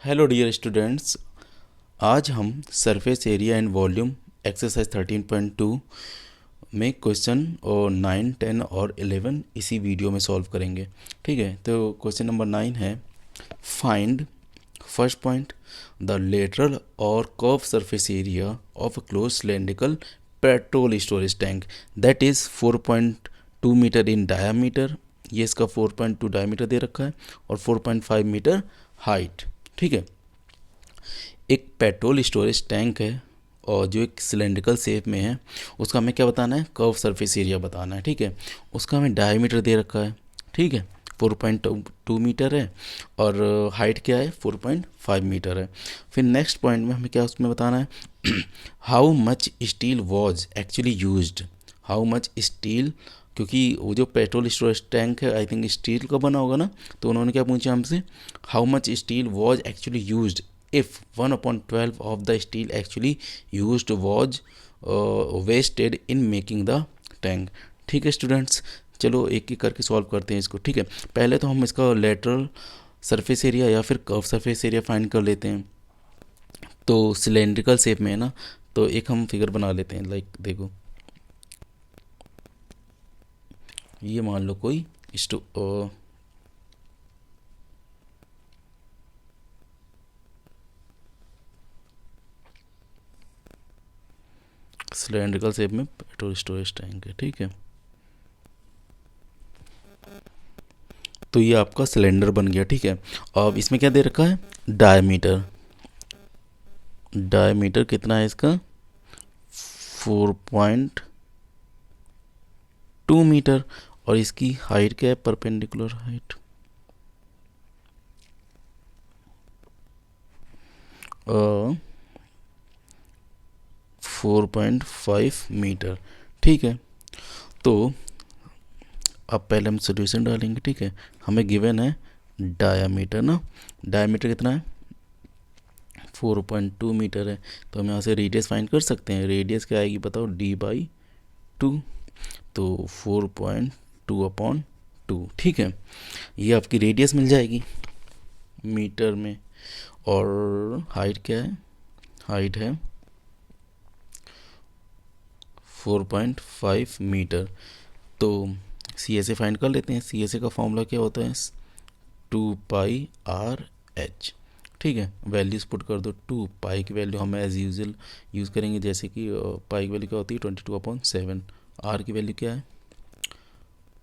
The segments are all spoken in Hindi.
Hello dear students. आज हम surface area and volume exercise 13.2 में क्वेश्चन और 9, 10 और 11 इसी वीडियो में सॉल्व करेंगे। ठीक है, तो क्वेश्चन नंबर 9 है find first point the lateral और curve surface area of a close cylindrical petrol storage tank that is 4.2 meter in diameter. ये इसका 4.2 डायमीटर दे रखा है और 4.5 मीटर हाइट। ठीक है, एक पेट्रोल स्टोरेज टैंक है और जो एक सिलेंड्रिकल शेप में है, उसका हमें क्या बताना है, कर्व सरफेस एरिया बताना है। ठीक है, उसका हमें डायमीटर दे रखा है। ठीक है, 4.2 मीटर है और हाइट क्या है, 4.5 मीटर है। फिर नेक्स्ट पॉइंट में हमें क्या उसमें बताना है, how much steel was actually used. How much steel, क्योंकि वो जो पेट्रोल स्टोरेज टैंक है आई थिंक स्टील का बना होगा ना, तो उन्होंने क्या पूछा हमसे, how much steel was actually used if 1/12 of the steel actually used was wasted in making the tank। ठीक है स्टूडेंट्स, चलो एक एक करके सॉल्व करते हैं इसको। ठीक है, पहले तो हम इसका लेटरल सरफेस एरिया या फिर कर्व सरफेस एरिया फाइंड कर लेते हैं। तो सिलेंड्रिकल शेप में है ना, तो एक हम फिगर बना लेते हैं। लाइक देखो, ये मान लो कोई सिलेंड्रिकल शेप में पेट्रोल स्टोरेज टैंक है। ठीक है, तो ये आपका सिलेंडर बन गया। ठीक है, अब इसमें क्या दे रखा है, डायमीटर। डायमीटर कितना है इसका, 4.2 मीटर। और इसकी हाइट क्या है, परपेंडिकुलर हाइट 4.5 मीटर। ठीक है, तो अब पहले हम सॉल्यूशन डालेंगे। ठीक है, हमें गिवन है डायामीटर ना, डायामीटर कितना है, 4.2 मीटर है। तो हम यहाँ से रेडियस फाइंड कर सकते हैं। रेडियस क्या आएगी बताओ, d/2, तो 4.2/2। ठीक है, ये आपकी रेडियस मिल जाएगी मीटर में। और हाइट क्या है, हाइट है 4.5 मीटर। तो सी एस ए फाइंड कर लेते हैं। सी एस ए का फॉर्मूला क्या होता है, 2πr/h। ठीक है, वैल्यूज़ पुट कर दो। 2 की वैल्यू हम एज यूजल यूज़ करेंगे, जैसे कि पाई की वैल्यू क्या होती है, 22/7। आर की वैल्यू क्या है,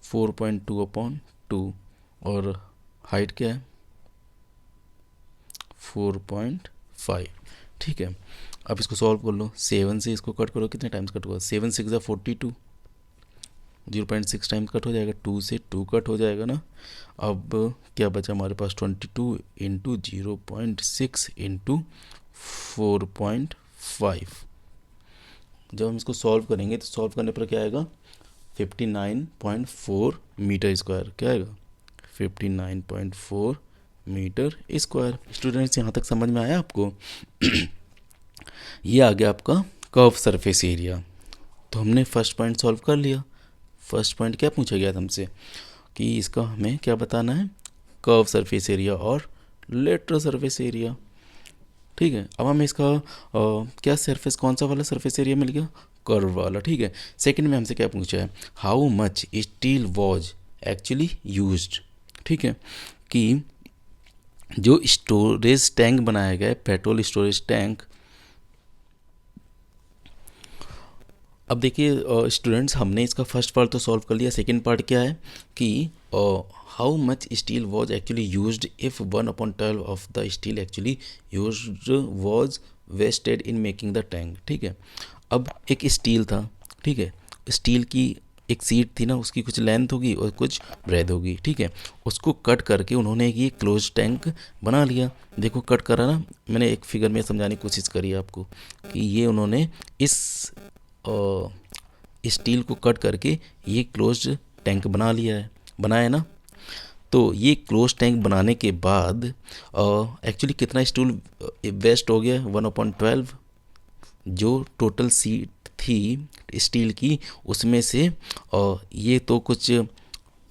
4.2/2। और हाइट क्या है, 4.5। ठीक है, अब इसको सॉल्व कर लो। 7 से इसको कट करो, कितने टाइम्स कट होगा, 7 6 42, 0.6 टाइम्स कट हो जाएगा। 2 से 2 कट हो जाएगा ना। अब क्या बचा हमारे पास, 22 इंटू 0.6 इंटू 4.5। जब हम इसको सॉल्व करेंगे तो सॉल्व करने पर क्या आएगा, 59.4 मीटर स्क्वायर। क्या आएगा, 59.4 मीटर स्क्वायर। स्टूडेंट्स, यहाँ तक समझ में आया आपको? ये आ गया आपका कर्व सरफेस एरिया। तो हमने फर्स्ट पॉइंट सॉल्व कर लिया। फर्स्ट पॉइंट क्या पूछा गया था हमसे, कि इसका हमें क्या बताना है, कर्व सरफेस एरिया और लेटरल सरफेस एरिया। ठीक है, अब हमें इसका क्या सरफेस, कौन सा वाला सरफेस एरिया मिल गया, कर्व वाला। ठीक है, सेकंड में हमसे क्या पूछा है, how much steel was actually used. ठीक है, कि जो स्टोरेज टैंक बनाया गया है, पेट्रोल स्टोरेज टैंक। अब देखिए स्टूडेंट्स, हमने इसका फर्स्ट पार्ट तो सॉल्व कर लिया। सेकंड पार्ट क्या है, कि how much steel was actually used if 1/12 of the steel actually used was wasted in making the tank. ठीक है, अब एक स्टील था। ठीक है, स्टील की एक सीट थी ना, उसकी कुछ लेंथ होगी और कुछ ब्रेथ होगी। ठीक है, उसको कट करके उन्होंने ये क्लोज टैंक बना लिया। देखो कट करा ना, मैंने एक फिगर में समझाने की कोशिश करी है आपको, कि ये उन्होंने इस स्टील को कट करके ये क्लोज टैंक बना लिया है, बनाया ना। तो ये क्लोज टैंक बनाने के बाद एक्चुअली कितना स्टूल वेस्ट हो गया, 1/12। जो टोटल सीट थी स्टील की, उसमें से ये तो कुछ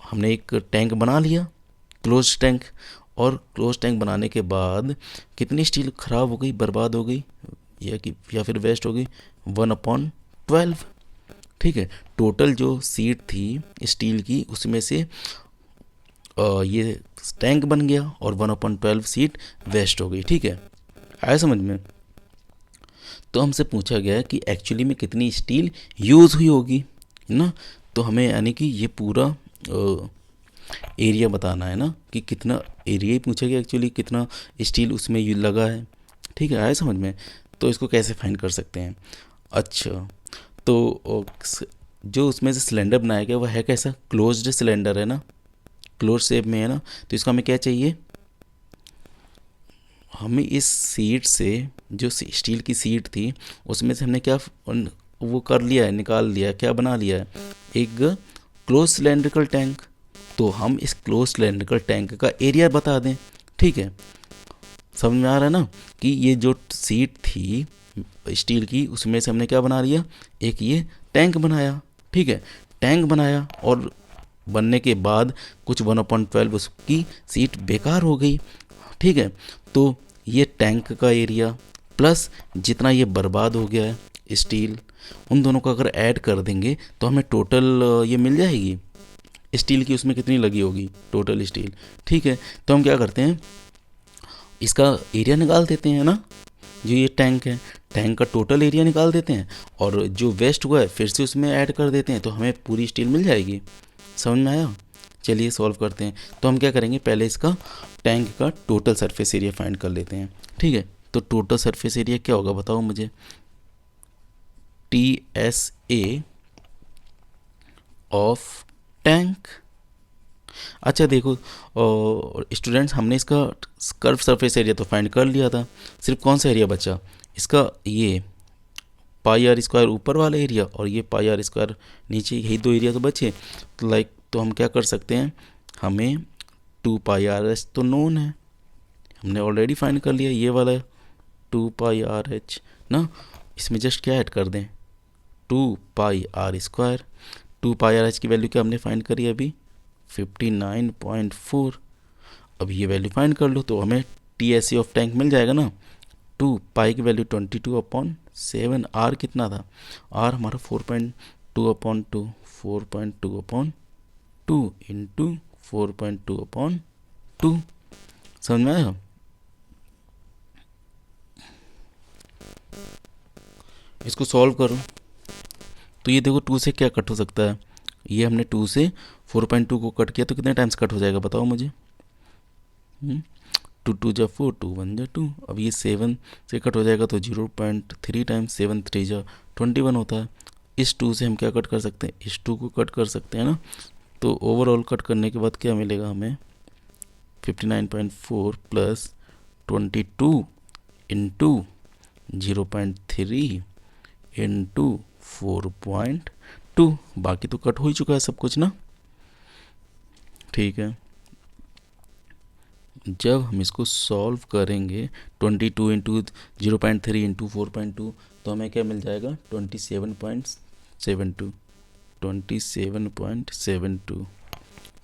हमने एक टैंक बना लिया, क्लोज टैंक। और क्लोज टैंक बनाने के बाद कितनी स्टील खराब हो गई, बर्बाद हो गई, या फिर वेस्ट हो गई, 1/12। ठीक है, टोटल जो सीट थी स्टील की उसमें से ये टैंक बन गया और 1/12 सीट वेस्ट हो गई। ठीक है, आया समझ में। तो हमसे पूछा गया कि एक्चुअली में कितनी स्टील यूज़ हुई होगी, है ना। तो हमें यानी कि ये पूरा एरिया बताना है ना, कि कितना एरिया ही पूछा गया, एक्चुअली कितना स्टील उसमें लगा है। ठीक है, आया समझ में। तो इसको कैसे फाइंड कर सकते हैं। अच्छा, तो जो उसमें से सिलेंडर बनाया गया वो है कैसा, क्लोज्ड सिलेंडर है ना, क्लोज शेप में है ना। तो इसको हमें क्या चाहिए, हमें इस सीट से, जो स्टील की सीट थी उसमें से हमने क्या वो कर लिया है, निकाल लिया है, क्या बना लिया है, एक क्लोज सिलेंड्रिकल टैंक। तो हम इस क्लोज सिलेंड्रिकल टैंक का एरिया बता दें। ठीक है, समझ में आ रहा है ना, कि ये जो सीट थी स्टील की उसमें से हमने क्या बना लिया, एक ये टैंक बनाया। ठीक है, टैंक बनाया और बनने के बाद कुछ 1/12 उसकी सीट बेकार हो गई। ठीक है, तो ये टैंक का एरिया प्लस जितना ये बर्बाद हो गया है स्टील, उन दोनों को अगर ऐड कर देंगे तो हमें टोटल ये मिल जाएगी स्टील की, उसमें कितनी लगी होगी टोटल स्टील। ठीक है, तो हम क्या करते हैं, इसका एरिया निकाल देते हैं ना, जो ये टैंक है टैंक का टोटल एरिया निकाल देते हैं और जो वेस्ट हुआ है फिर से उसमें ऐड कर देते हैं, तो हमें पूरी स्टील मिल जाएगी। समझ में आया। चलिए सॉल्व करते हैं। तो हम क्या करेंगे, पहले इसका टैंक का टोटल सरफेस एरिया फाइंड कर लेते हैं। ठीक है, तो टोटल सरफेस एरिया क्या होगा बताओ मुझे, TSA ऑफ टैंक। अच्छा देखो स्टूडेंट्स, हमने इसका कर्व सरफेस एरिया तो फाइंड कर लिया था, सिर्फ कौन सा एरिया बचा इसका, ये πr² ऊपर वाला एरिया और ये πr² नीचे, यही दो एरिया तो बचे। तो हम क्या कर सकते हैं, हमें 2πrh तो नोन है, हमने ऑलरेडी फाइंड कर लिया, ये वाला 2πrh ना, इसमें जस्ट क्या ऐड कर दें, 2πr²। 2πrh की वैल्यू क्या हमने फाइंड करी अभी, 59.4। अब ये वैल्यू फाइंड कर लो तो हमें TSA ऑफ टैंक मिल जाएगा ना। 2π की वैल्यू 22/7, r कितना था, r हमारा 4.2/2, 4.2/2 इंटू 4.2/2। समझ में आया। इसको सॉल्व करो तो ये देखो 2 से क्या कट हो सकता है, ये हमने 2 से 4.2 को कट किया तो कितने टाइम्स कट हो जाएगा बताओ मुझे। 2 2 जा 4, 2 1 जा 2। अब ये 7 से कट हो जाएगा तो 0.3 टाइम्स 7 3 जा 21 होता है। इस 2 से हम क्या कट कर सकते हैं, इस 2 को कट कर सकते हैं ना। तो ओवरऑल कट करने के बाद क्या मिलेगा हमें, 59.4 प्लस 22 इंटू 0.3 इंटू 4.2, बाकी तो कट हो ही चुका है सब कुछ ना। ठीक है, जब हम इसको सॉल्व करेंगे 22 इंटू 0.3 इंटू 4.2 तो हमें क्या मिल जाएगा, 27.72।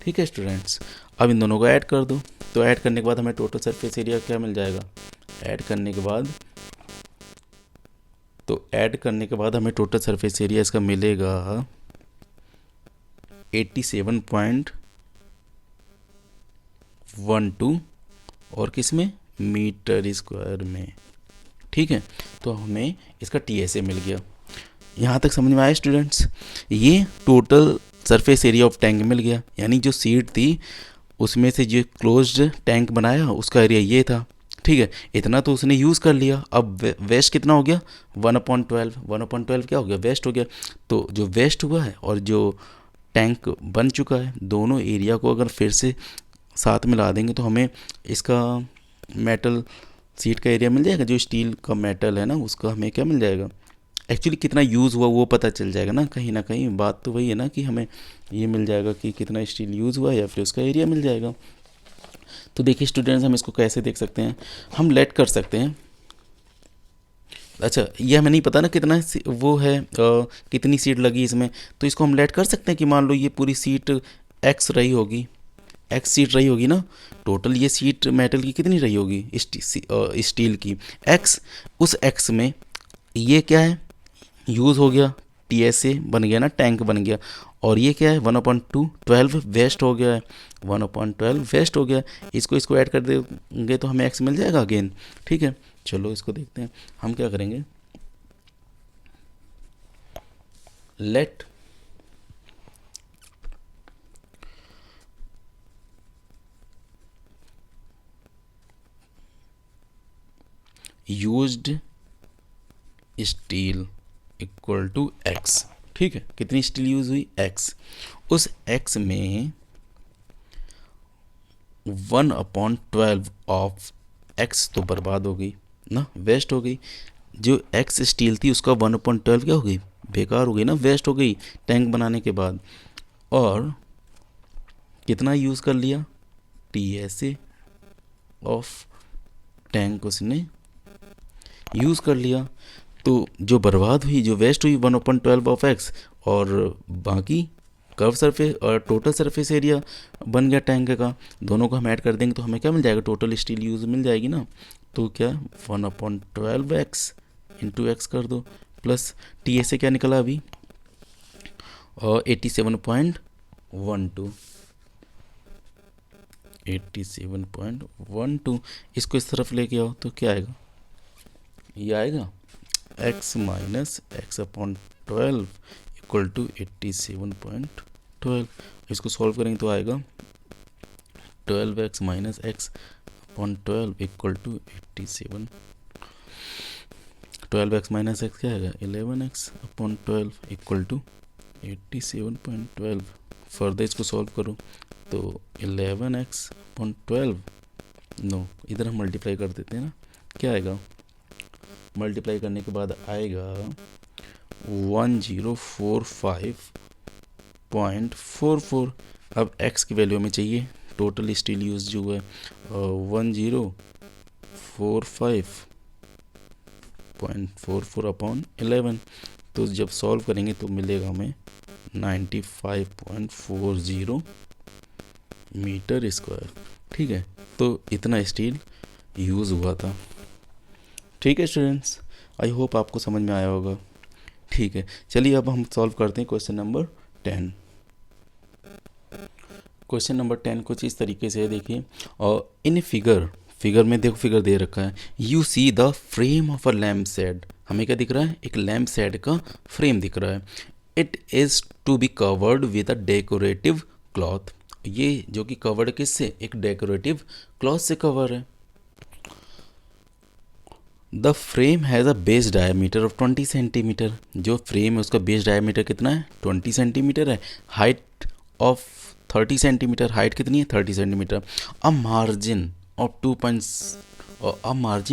ठीक है स्टूडेंट्स, अब इन दोनों को ऐड कर दो। तो ऐड करने के बाद हमें टोटल सरफेस एरिया क्या मिल जाएगा, ऐड करने के बाद हमें टोटल सरफेस एरिया इसका मिलेगा 87.12 और किस में, मीटर स्क्वायर में। ठीक है, तो हमें इसका TSA मिल गया। यहाँ तक समझ में आया स्टूडेंट्स। ये total surface area of tank मिल गया, यानी जो सीट थी उसमें से जो क्लोज्ड टैंक बनाया उसका एरिया ये था। ठीक है, इतना तो उसने यूज़ कर लिया। अब वेस्ट कितना हो गया, 1/12। 1/12 क्या हो गया, वेस्ट हो गया। तो जो वेस्ट हुआ है और जो टैंक बन चुका है, दोनों एरिया को अगर फिर से साथ मिला देंगे तो हमें इसका मेटल सीट का एरिया मिल जाएगा, जो स्टील का मेटल है ना उसका हमें क्या मिल जाएगा, एक्चुअली कितना यूज़ हुआ वो पता चल जाएगा ना कहीं। बात तो वही है ना कि हमें ये मिल जाएगा कि कितना स्टील यूज़ हुआ या फिर उसका एरिया मिल जाएगा। तो देखिए स्टूडेंट्स, हम इसको कैसे देख सकते हैं, हम लेट कर सकते हैं। अच्छा, ये हमें नहीं पता ना कितना वो है कितनी सीट लगी इसमें, तो इसको हम लेट कर सकते हैं कि मान लो ये पूरी सीट X रही होगी, एक्स शीट रही होगी ना, टोटल ये शीट मेटल की कितनी रही होगी, स्टील की एक्स। उस एक्स में ये क्या है, यूज़ हो गया, टीएसए बन गया ना, टैंक बन गया। और ये क्या है 1/2 12 वेस्ट हो गया है, 1/12 वेस्ट हो गया। इसको ऐड कर देंगे तो हमें एक्स मिल जाएगा अगेन। ठीक है, चलो इसको देखते हैं। हम क्या करेंगे, let used steel equal to X. ठीक है, कितनी स्टील यूज हुई, एक्स। उस एक्स में 1/12 ऑफ एक्स तो बर्बाद हो गई ना, वेस्ट हो गई। जो एक्स स्टील थी उसका 1/12 क्या हो गई, बेकार हो गई ना, वेस्ट हो गई टैंक बनाने के बाद। और कितना यूज़ कर लिया, टीएसए ऑफ टैंक उसने यूज़ कर लिया। तो जो बर्बाद हुई, जो वेस्ट हुई 1/12 ऑफ एक्स, और बाकी कर्व सरफेस और टोटल सरफेस एरिया बन गया टैंक का, दोनों को हम ऐड कर देंगे तो हमें क्या मिल जाएगा, टोटल स्टील यूज मिल जाएगी ना। तो क्या 1/12 एक्स इंटू एक्स कर दो, प्लस टी ए से क्या निकला अभी, और 87.12 इसको इस तरफ लेके आओ तो क्या आएगा, ये आएगा x minus x/12 equal to 87.12। इसको सॉल्व करेंगे तो आएगा 12x minus x/12 equal to 87। 12x minus X क्या आएगा, 11x/12 इक्वल टू 87.12। फर्दर इसको सॉल्व करो तो 11x/12, नो इधर हम मल्टीप्लाई कर देते हैं ना, क्या आएगा, मल्टीप्लाई करने के बाद आएगा 1045.44। अब x की वैल्यू में चाहिए, टोटल स्टील यूज जो है 1045.44 अपॉन 11। तो जब सॉल्व करेंगे तो मिलेगा हमें 95.40 मीटर स्क्वायर। ठीक है, तो इतना स्टील यूज़ हुआ था। ठीक है स्टूडेंट्स, आई होप आपको समझ में आया होगा। ठीक है, चलिए अब हम सॉल्व करते हैं क्वेश्चन नंबर 10। क्वेश्चन नंबर 10 कुछ इस तरीके से है, देखिए। और इन फिगर में देखो, फिगर दे रखा है, you see the frame of a lamp shade. हमें क्या दिख रहा है, एक लैम्प शेड का फ्रेम दिख रहा है। It is to be covered with a decorative cloth. ये जो कि कवर्ड किससे, एक डेकोरेटिव क्लॉथ से कवर है। The frame has a base diameter of 20 centimetre. जो फ्रेम है उसका बेस डायमीटर कितना है, 20 सेंटीमीटर है। हाइट ऑफ 30 सेंटीमीटर, हाइट कितनी है, 30 centimetre. A margin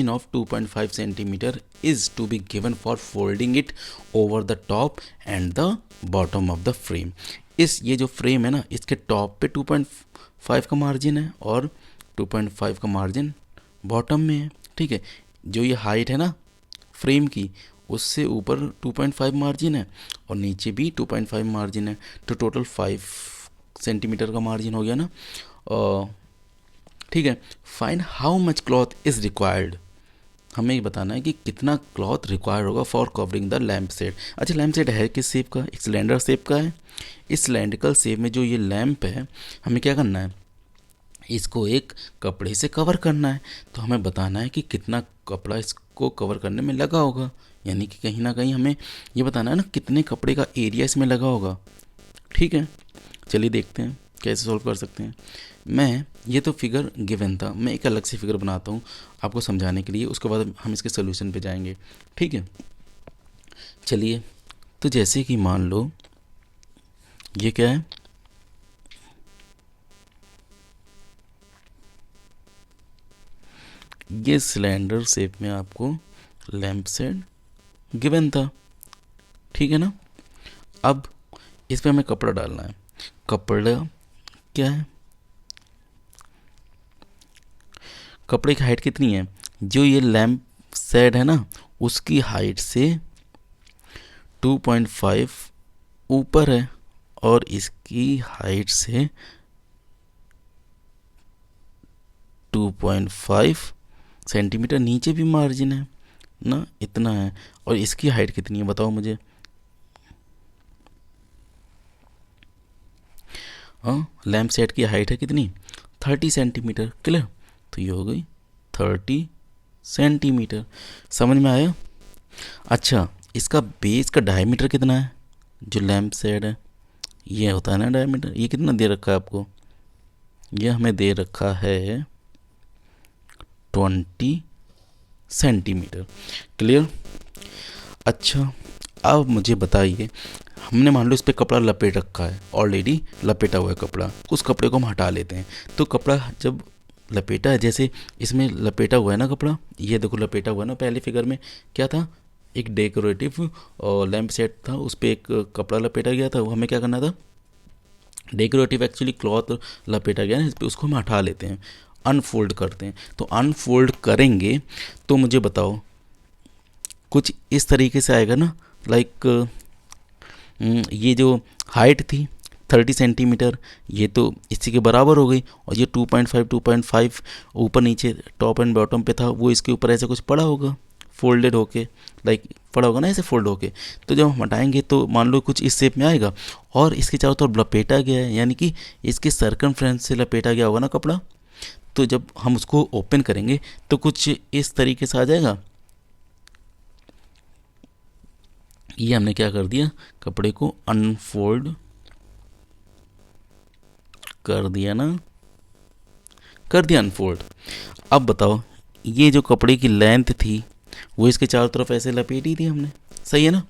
of 2.5 centimetre is to be given for folding it over the top and the bottom of the frame. ये जो फ्रेम है ना, इसके टॉप पे 2.5 का मार्जिन है और 2.5 का मार्जिन बॉटम में है। ठीक है, जो ये हाइट है ना फ्रेम की, उससे ऊपर 2.5 मार्जिन है और नीचे भी 2.5 मार्जिन है, तो टोटल 5 सेंटीमीटर का मार्जिन हो गया ना। ठीक है, find how much cloth is required. हमें ये बताना है कि कितना क्लॉथ रिक्वायर होगा for covering the lamp shade. अच्छा, लैम्प शेड है किस शेप का, एक सिलेंडर शेप का है। इस सिलेंड्रिकल शेप में जो ये लैम्प है, हमें क्या करना है, इसको एक कपड़े से कवर करना है। तो हमें बताना है कि कितना कपड़ा इसको कवर करने में लगा होगा, यानी कि कहीं ना कहीं हमें ये बताना है ना कितने कपड़े का एरिया इसमें लगा होगा। ठीक है, चलिए देखते हैं कैसे सॉल्व कर सकते हैं। ये तो फिगर गिवन था, मैं एक अलग से फिगर बनाता हूँ आपको समझाने के लिए, उसके बाद हम इसके सोल्यूशन पे जाएंगे। ठीक है, चलिए। तो जैसे कि मान लो ये क्या है, ये सिलेंडर शेप में आपको लैम्प शेड गिवन था। ठीक है ना, अब इस पे हमें कपड़ा डालना है। कपड़ा क्या है, कपड़े की हाइट कितनी है, जो ये लैम्प शेड है ना उसकी हाइट से 2.5 ऊपर है और इसकी हाइट से 2.5 सेंटीमीटर, नीचे भी मार्जिन है ना, इतना है। और इसकी हाइट कितनी है बताओ मुझे। हाँ, लैंप सेट की हाइट है कितनी, 30 सेंटीमीटर। क्लियर, तो ये हो गई 30 सेंटीमीटर। समझ में आया। अच्छा, इसका बेस का डायमीटर कितना है, जो लैंप सेट है ये होता है ना डायमीटर, ये कितना दे रखा है आपको, ये हमें दे रखा है 20 सेंटीमीटर। क्लियर। अच्छा, अब मुझे बताइए, हमने मान लो इस पर कपड़ा लपेट रखा है, ऑलरेडी लपेटा हुआ है कपड़ा, उस कपड़े को हम हटा लेते हैं। तो कपड़ा जब लपेटा है, जैसे इसमें लपेटा हुआ है ना कपड़ा, ये देखो लपेटा हुआ है ना, पहले फिगर में क्या था, एक डेकोरेटिव और लैंप सेट था, उस पर एक कपड़ा लपेटा गया था। वो हमें क्या करना था, डेकोरेटिव एक्चुअली क्लॉथ लपेटा गया है इस पर, उसको हम हटा लेते हैं, अनफोल्ड करते हैं। तो अनफोल्ड करेंगे तो मुझे बताओ कुछ इस तरीके से आएगा ना, लाइक ये जो हाइट थी 30 सेंटीमीटर, ये तो इसी के बराबर हो गई, और ये 2.5 ऊपर नीचे टॉप एंड बॉटम पे था, वो इसके ऊपर ऐसे कुछ पड़ा होगा फोल्डेड होके, लाइक पड़ा होगा ना ऐसे फोल्ड होके। तो जब हम हटाएंगे तो मान लो कुछ इस शेप में आएगा, और इसके चारों तरफ लपेटा गया है, यानी कि इसके सर्कमफ्रेंस से लपेटा गया होगा ना कपड़ा। तो जब हम उसको ओपन करेंगे तो कुछ इस तरीके से आ जाएगा। ये हमने क्या कर दिया, कपड़े को अनफोल्ड कर दिया ना, कर दिया अनफोल्ड। अब बताओ, ये जो कपड़े की लेंथ थी वो इसके चारों तरफ ऐसे लपेटी थी हमने, सही है ना।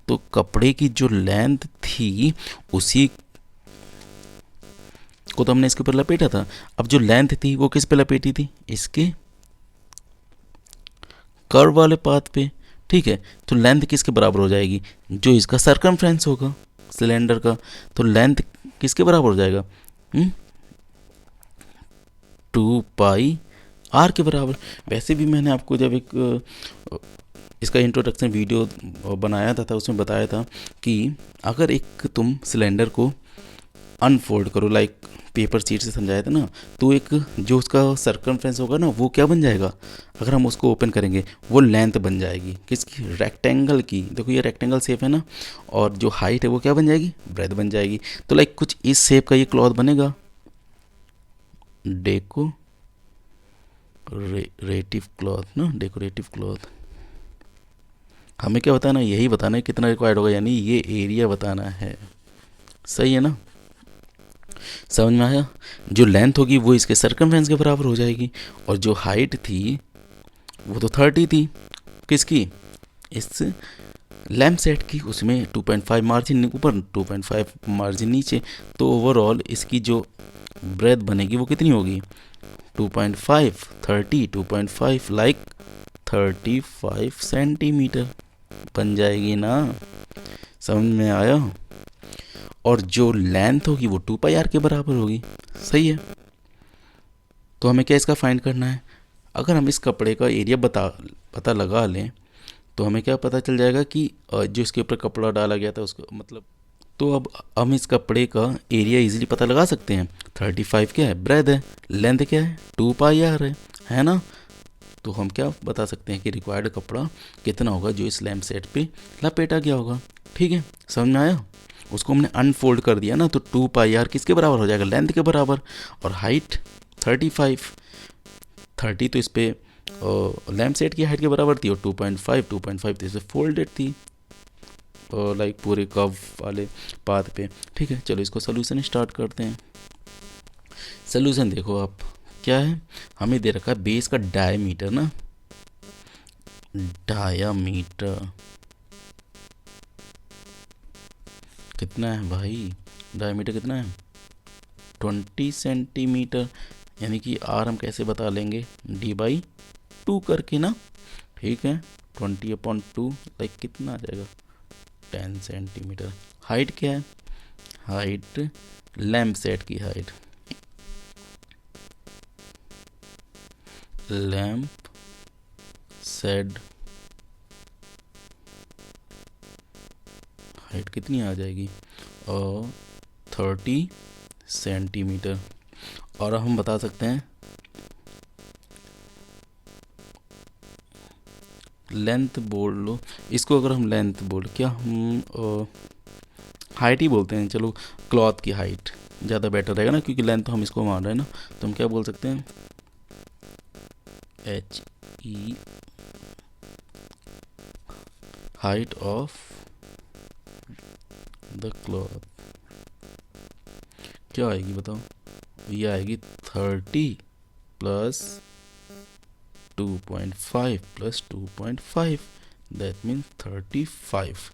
तो कपड़े की जो लेंथ थी उसी को तो हमने इसके ऊपर लपेटा था। अब जो लेंथ थी वो किस पे लपेटी थी, इसके कर्व वाले पाथ पे। ठीक है, तो लेंथ किसके बराबर हो जाएगी, जो इसका सर्कमफ्रेंस होगा सिलेंडर का, तो लेंथ किसके बराबर हो जाएगा, 2πr के बराबर। वैसे भी मैंने आपको जब एक इसका इंट्रोडक्शन वीडियो बनाया था उसमें बताया था कि अगर एक तुम सिलेंडर को अनफोल्ड करो, लाइक पेपर सीट से समझाया था ना, तो एक जो उसका सर्कमफ्रेंस होगा ना वो क्या बन जाएगा, अगर हम उसको ओपन करेंगे वो लेंथ बन जाएगी किसकी, रेक्टेंगल की। देखो ये रेक्टेंगल शेप है ना, और जो हाइट है वो क्या बन जाएगी, ब्रेथ बन जाएगी। तो लाइक कुछ इस शेप का ये क्लॉथ बनेगा, डेकोरेटिव क्लॉथ ना, डेकोरेटिव क्लॉथ। हमें क्या बताना है, यही बताना है कितना रिक्वायर्ड होगा, यानी ये एरिया बताना है, सही है ना। समझ में आया। जो लेंथ होगी वो इसके सर्कमफ्रेंस के बराबर हो जाएगी, और जो हाइट थी वो तो 30 थी किसकी, इस लैम्प सेट की, उसमें 2.5 मार्जिन ऊपर 2.5 मार्जिन नीचे। तो ओवरऑल इसकी जो ब्रेथ बनेगी वो कितनी होगी, 2.5 30 2.5 लाइक 35 सेंटीमीटर बन जाएगी ना। समझ में आया। और जो लेंथ होगी वो 2πr के बराबर होगी, सही है। तो हमें क्या इसका फाइंड करना है, अगर हम इस कपड़े का एरिया पता लगा लें तो हमें क्या पता चल जाएगा कि जो इसके ऊपर कपड़ा डाला गया था उसको, मतलब तो अब हम इस कपड़े का एरिया इजीली पता लगा सकते हैं। 35 क्या है, ब्रेथ है, लेंथ क्या है, 2πr है ना। तो हम क्या बता सकते हैं कि रिक्वायर्ड कपड़ा कितना होगा जो इस लैम्प सेट पे लपेटा गया होगा। ठीक है, समझ में आया। उसको हमने अनफोल्ड कर दिया ना, तो 2πr किसके बराबर हो जाएगा, लेंथ के बराबर, और हाइट 35 30 तो इस पर लैम्प सेट की हाइट के बराबर थी, और 2.5 तो इस पर फोल्डेड थी, लाइक पूरे कर्व वाले पाथ पे। ठीक है, चलो इसको सोल्यूशन स्टार्ट करते हैं। सोल्यूशन देखो आप क्या है, हमें दे रखा है बेस का डायमीटर ना, डायामीटर कितना है भाई, डायमीटर कितना है 20 सेंटीमीटर, यानी कि आर हम कैसे बता लेंगे, d/2 करके ना। ठीक है, 20/2 लाइक कितना आ जाएगा 10 सेंटीमीटर। हाइट क्या है, हाइट लैम्प सेट की हाइट, लैम्प सेट हाइट कितनी आ जाएगी, और 30 सेंटीमीटर। और हम बता सकते हैं लेंथ बोल लो, इसको अगर हम लेंथ बोल, क्या हम हाइट ही बोलते हैं, चलो क्लॉथ की हाइट ज़्यादा बेटर रहेगा ना, क्योंकि लेंथ तो हम इसको मान रहे हैं ना, तो हम क्या बोल सकते हैं, HE height of the cloth क्या आएगी बताओ, ये आएगी 30 plus 2.5 plus 2.5, that means 35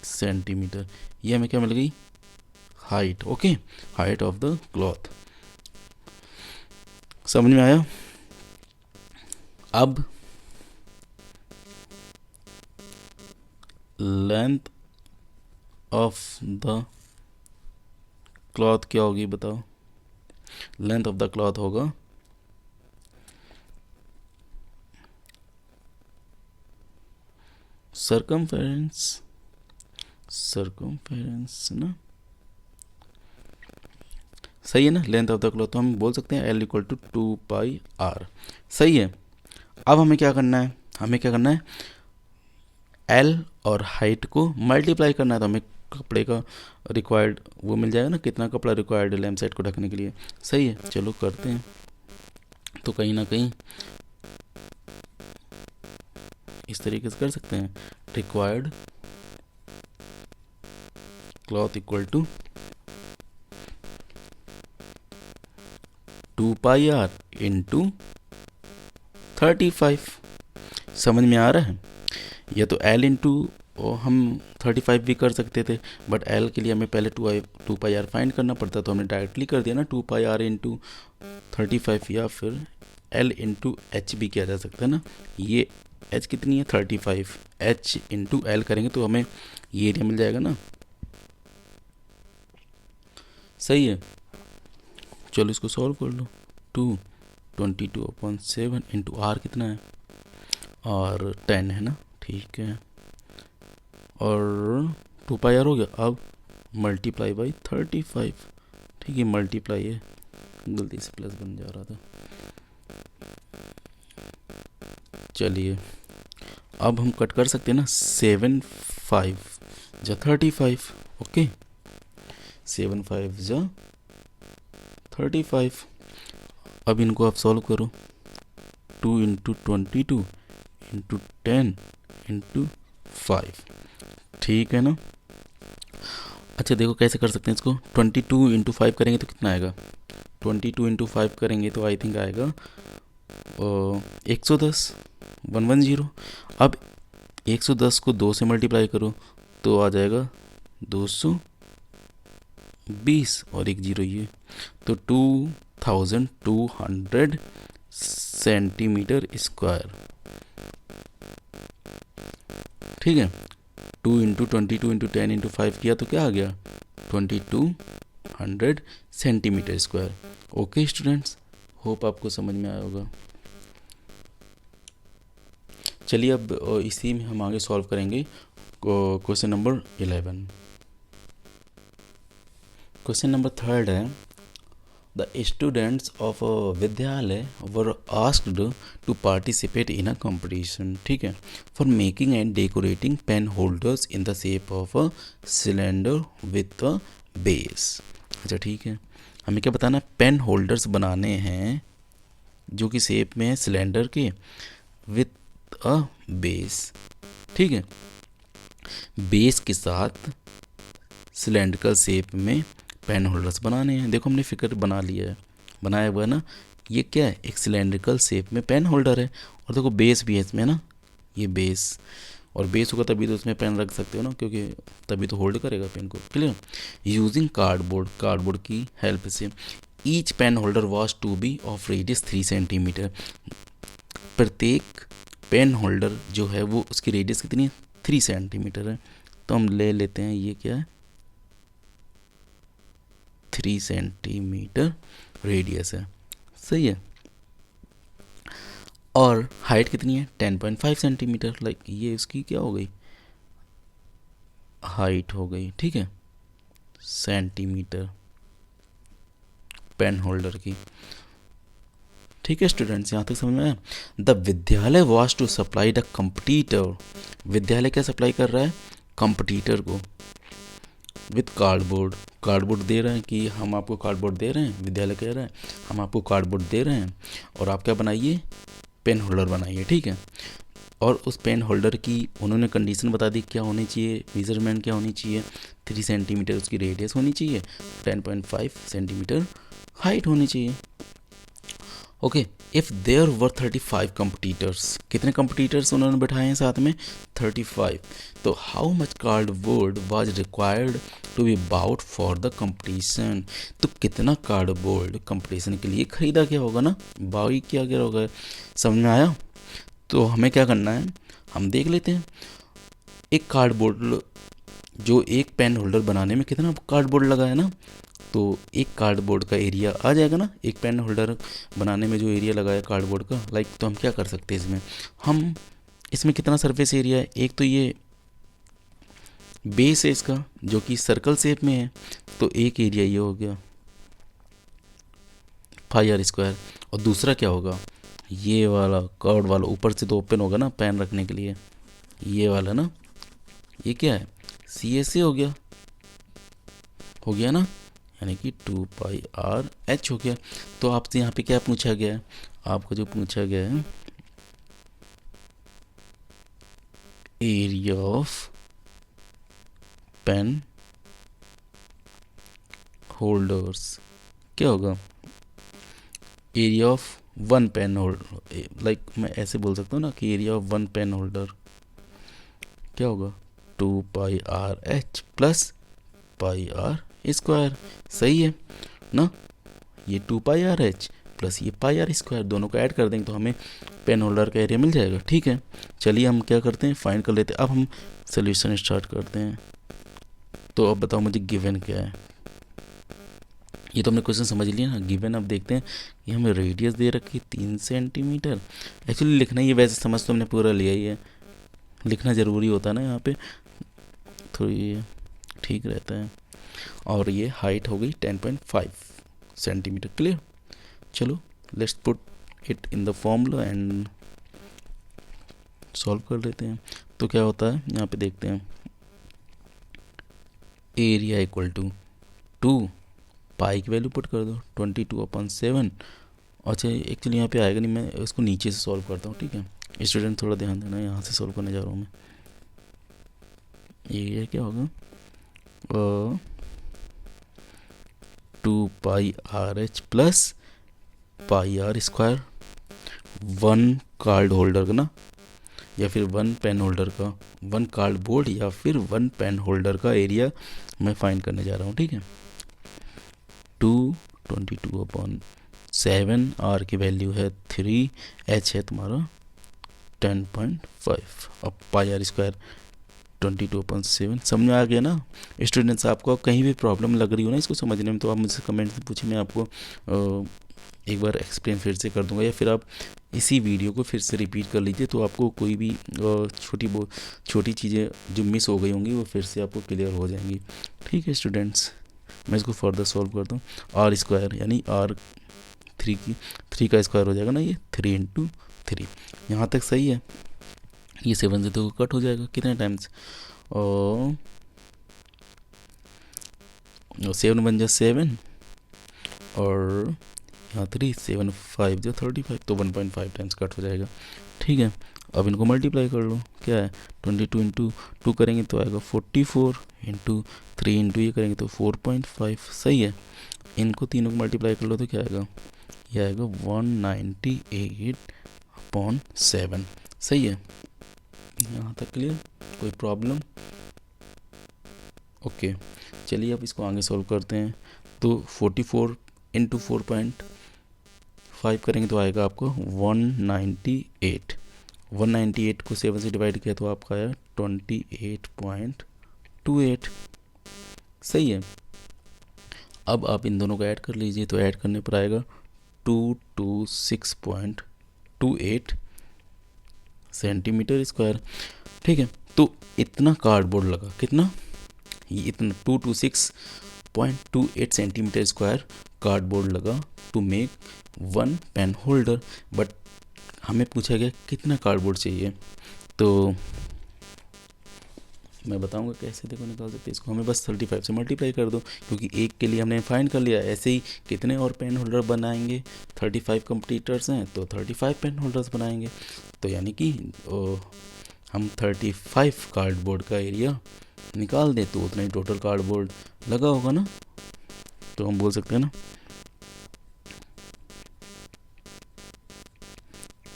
centimetre. ये हमें क्या मिल गई, height. Okay, height of the cloth. समझ में आया? अब लेंथ ऑफ द क्लॉथ क्या होगी बताओ, लेंथ ऑफ द क्लॉथ होगा सरकमफेरेंस ना, सही है ना। लेंथ ऑफ द क्लॉथ तो हम बोल सकते हैं L इक्वल टू 2πr, सही है। अब हमें क्या करना है, हमें क्या करना है, L और हाइट को मल्टीप्लाई करना है, तो हमें कपड़े का रिक्वायर्ड वो मिल जाएगा ना, कितना कपड़ा रिक्वायर्ड है लैम्प सेट को ढकने के लिए, सही है। चलो करते हैं, तो कहीं ना कहीं इस तरीके से कर सकते हैं, required cloth equal to 2πr into 35। समझ में आ रहा है? या तो L इंटू हम 35 भी कर सकते थे, बट L के लिए हमें पहले 2πr फाइंड करना पड़ता, तो हमने डायरेक्टली कर दिया ना 2πr इंटू 35, या फिर L इंटू एच भी किया जा सकता है ना। ये h कितनी है 35, h इंटू L करेंगे तो हमें ये एरिया मिल जाएगा ना, सही है। चलो इसको सॉल्व कर लो, 22/7 इंटू r कितना है, और 10 है ना, ठीक है, और 2πr हो गया। अब मल्टीप्लाई बाई 35, ठीक है, मल्टीप्लाई है, गलती से प्लस बन जा रहा था। चलिए अब हम कट कर सकते हैं ना, 7/5 जा 35, ओके, 7/5 जा 35। अब इनको आप सॉल्व करो, 2 इंटू 22 इंटू 10 इंटू 5, ठीक है ना। अच्छा देखो कैसे कर सकते हैं इसको, 22 इंटू 5 करेंगे तो कितना आएगा, 22 इंटू 5 करेंगे तो आई थिंक आएगा 110, 110। अब 110 को 2 से मल्टीप्लाई करो तो आ जाएगा 220 और एक जीरो ये, तो 2200 सेंटीमीटर स्क्वायर, ठीक है। 2 इंटू 22 इंटू 10 इंटू 5 किया तो क्या आ गया, 2200 centimetre square. Okay students, hope आपको समझ में आया होगा। चलिए अब इसी में हम आगे सॉल्व करेंगे क्वेश्चन नंबर 11। क्वेश्चन नंबर 3 है, द स्टूडेंट्स ऑफ विद्यालय were asked to participate in a competition, ठीक है, for making and decorating pen holders in the shape of a cylinder with a base. अच्छा ठीक है, हमें क्या बताना है, पेन होल्डर्स बनाने हैं जो कि शेप में है सिलेंडर के विथ अ बेस, ठीक है, बेस के साथ सिलेंड्रिकल शेप में पेन होल्डर्स बनाने हैं। देखो हमने फिगर बना लिया है, बनाया हुआ है ना, ये क्या है, एक सिलेंड्रिकल शेप में पेन होल्डर है, और देखो बेस भी है इसमें ना, ये बेस, और बेस होगा तभी तो उसमें पेन रख सकते हो ना, क्योंकि तभी तो होल्ड करेगा पेन को, क्लियर। यूजिंग कार्डबोर्ड की हेल्प से each pen holder was to be of radius 3 centimetre. प्रत्येक पेन होल्डर जो है वो उसकी रेडियस कितनी है, 3 सेंटीमीटर है, तो हम ले लेते हैं ये क्या है, 3 सेंटीमीटर रेडियस है, सही है। और हाइट कितनी है, 10.5 सेंटीमीटर, लाइक ये इसकी क्या हो गई, हाइट हो गई, ठीक है, सेंटीमीटर पेन होल्डर की। ठीक है स्टूडेंट्स, यहाँ तक समझ में आया। द विद्यालय was to supply the competitor, विद्यालय क्या सप्लाई कर रहा है, कंपटीटर को, विथ कार्डबोर्ड, कार्डबोर्ड दे रहे हैं कि हम आपको कार्डबोर्ड दे रहे हैं, विद्यालय कह रहा है हम आपको कार्डबोर्ड दे रहे हैं और आप क्या बनाइए, पेन होल्डर बनाइए। ठीक है, और उस पेन होल्डर की उन्होंने कंडीशन बता दी क्या होनी चाहिए, मेजरमेंट क्या होनी चाहिए, 3 सेंटीमीटर उसकी रेडियस होनी चाहिए, 10.5 सेंटीमीटर हाइट होनी चाहिए। Okay, if there were 35 competitors, कितने कंपटीटर्स उन्होंने बैठाए हैं साथ में, 35, तो how much cardboard was required to be bought for the competition, तो कितना कार्डबोर्ड कंपटीशन के लिए खरीदा गया होगा ना, बाई किया गया होगा। समझ में आया? तो हमें क्या करना है, हम देख लेते हैं। एक कार्डबोर्ड, जो एक पेन होल्डर बनाने में कितना कार्डबोर्ड लगा है ना, तो एक कार्डबोर्ड का एरिया आ जाएगा ना, एक पेन होल्डर बनाने में जो एरिया लगा है कार्डबोर्ड का, लाइक, तो हम क्या कर सकते हैं इसमें, हम इसमें कितना सरफेस एरिया है, एक तो ये बेस है इसका जो कि सर्कल शेप में है, तो एक एरिया ये हो गया 5r², और दूसरा क्या होगा, ये वाला कर्व वाला ऊपर से तो ओपन होगा ना पेन रखने के लिए, ये वाला ना, ये क्या है, CSA हो गया ना, यानी कि 2πr/h हो गया। तो आपसे यहाँ पे क्या पूछा गया है, आपको जो पूछा गया है एरिया ऑफ पेन होल्डर्स, क्या होगा, area of one pen holder, like मैं ऐसे बोल सकता हूँ ना कि area of one pen holder क्या होगा, 2πr/h प्लस πr², सही है ना, ये 2πr/h प्लस ये πr², दोनों को ऐड कर देंगे तो हमें पेन होल्डर का एरिया मिल जाएगा। ठीक है, चलिए हम क्या करते हैं, फाइंड कर लेते हैं। अब हम सोल्यूशन स्टार्ट करते हैं। तो अब बताओ मुझे गिवन क्या है, ये तो हमने क्वेश्चन समझ लिया ना। गिवन अब देखते हैं कि हमें रेडियस दे रखी 3 सेंटीमीटर, एक्चुअली लिखना ही वैसे समझ तो हमने पूरा लिया ही है, लिखना ज़रूरी होता है ना यहाँ पे, थोड़ी ठीक रहता है। और ये हाइट हो गई 10.5 सेंटीमीटर, क्लियर। चलो let's put it in the formula and solve कर लेते हैं। तो क्या होता है यहाँ पे देखते हैं, एरिया इक्वल टू 2, पाई की वैल्यू पुट कर दो 22/7। अच्छा एक्चुअली यहाँ पे आएगा नहीं, मैं इसको नीचे से सॉल्व करता हूँ। ठीक है स्टूडेंट, थोड़ा ध्यान देना, यहाँ से सॉल्व करने जा रहा हूँ मैं। एरिया क्या होगा, 2πr/h plus πr², one card holder का ना, या फिर वन पेन होल्डर का, वन कार्ड बोर्ड या फिर वन पेन होल्डर का एरिया मैं फाइंड करने जा रहा हूँ। ठीक है, 22/7, आर की वैल्यू है 3, h है तुम्हारा 10.5, अब πr², 22/7। समझ में आ गया ना स्टूडेंट्स? आपको कहीं भी प्रॉब्लम लग रही हो ना इसको समझने में, तो आप मुझसे कमेंट में पूछिए, मैं आपको एक बार एक्सप्लेन फिर से कर दूंगा, या फिर आप इसी वीडियो को फिर से रिपीट कर लीजिए, तो आपको कोई भी छोटी चीज़ें जो मिस हो गई होंगी वो फिर से आपको क्लियर हो जाएंगी। ठीक है स्टूडेंट्स, मैं इसको फर्दर सॉल्व करता हूँ। r², यानी r3 का स्क्वायर हो जाएगा ना, ये 3 × 3, यहाँ तक सही है। ये 7 से तो कट हो जाएगा कितने टाइम्स, और 7 × 1 = 7, और यहाँ 3, 7 × 5 = 35, तो 1.5 टाइम्स कट हो जाएगा। ठीक है, अब इनको मल्टीप्लाई कर लो, क्या है 22 × 2 करेंगे तो आएगा 44, × 3 × ये करेंगे तो 4.5, सही है। इनको तीनों को मल्टीप्लाई कर लो तो क्या आएगा, ये आएगा 198/7, सही है। यहाँ तक क्लियर, कोई प्रॉब्लम? ओके, चलिए अब इसको आगे सॉल्व करते हैं। तो 44 × 4.5 करेंगे तो आएगा आपको 198, 198 को 7 से डिवाइड किया तो आपका आया 28.28, सही है। अब आप इन दोनों को ऐड कर लीजिए, तो ऐड करने पर आएगा 226.28 सेंटीमीटर स्क्वायर। ठीक है, तो इतना कार्डबोर्ड लगा, कितना, ये इतना 226 0.28 सेंटीमीटर स्क्वायर कार्डबोर्ड लगा to make 1 pen holder. But हमें पूछा गया कितना कार्डबोर्ड चाहिए, तो मैं बताऊंगा कैसे देखो निकाल सकते हैं इसको। हमें बस 35 से मल्टीप्लाई कर दो, क्योंकि एक के लिए हमने फाइंड कर लिया। ऐसे ही कितने और पेन होल्डर बनाएंगे, 35 कंप्लीटर्स हैं तो 35 पेन होल्डर्स बनाएंगे। तो यानी कि हम 35 कार्डबोर्ड का एरिया निकाल दें तो उतना ही टोटल कार्डबोर्ड लगा होगा ना। तो हम बोल सकते हैं ना,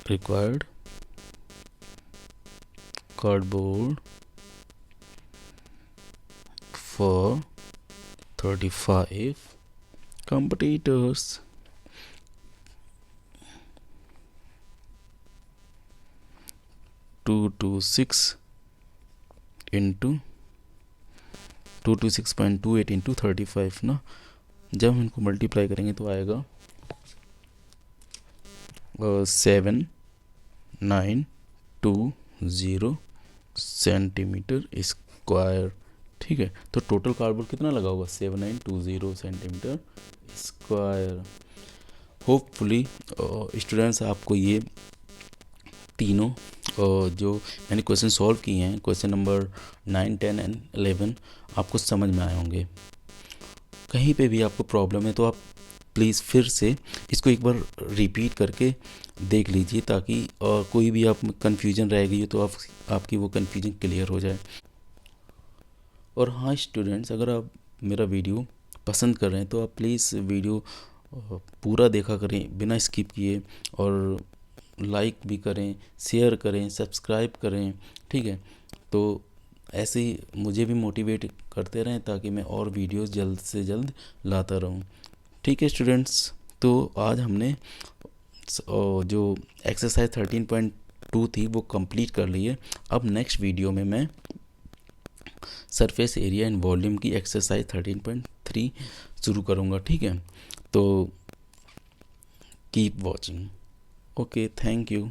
required cardboard for 35 competitors. Two to 6 into 226.28 into 35 ना। जब हम इनको मल्टीप्लाई करेंगे तो आएगा 7920 सेंटीमीटर स्क्वायर। ठीक है, तो टोटल कार्डबोर्ड कितना लगा होगा, 7920 सेंटीमीटर स्क्वायर। होपफुली स्टूडेंट्स आपको ये तीनों जो मैंने क्वेश्चन सॉल्व किए हैं, क्वेश्चन नंबर 9, 10 एंड 11 आपको समझ में आए होंगे। कहीं पे भी आपको प्रॉब्लम है तो आप प्लीज़ फिर से इसको एक बार रिपीट करके देख लीजिए, ताकि कोई भी आप कन्फ्यूजन रह गई हो तो आपकी वो कन्फ्यूजन क्लियर हो जाए। और हाँ स्टूडेंट्स, अगर आप मेरा वीडियो पसंद कर रहे हैं तो आप प्लीज़ वीडियो पूरा देखा करें बिना स्किप किए, और लाइक भी करें, शेयर करें, सब्सक्राइब करें। ठीक है, तो ऐसे ही मुझे भी मोटिवेट करते रहें ताकि मैं और वीडियोस जल्द से जल्द लाता रहूं। ठीक है स्टूडेंट्स, तो आज हमने जो एक्सरसाइज 13.2 थी वो कंप्लीट कर ली है। अब नेक्स्ट वीडियो में मैं सरफेस एरिया एंड वॉल्यूम की एक्सरसाइज 13.3 शुरू करूँगा। ठीक है, तो keep watching. Okay, thank you.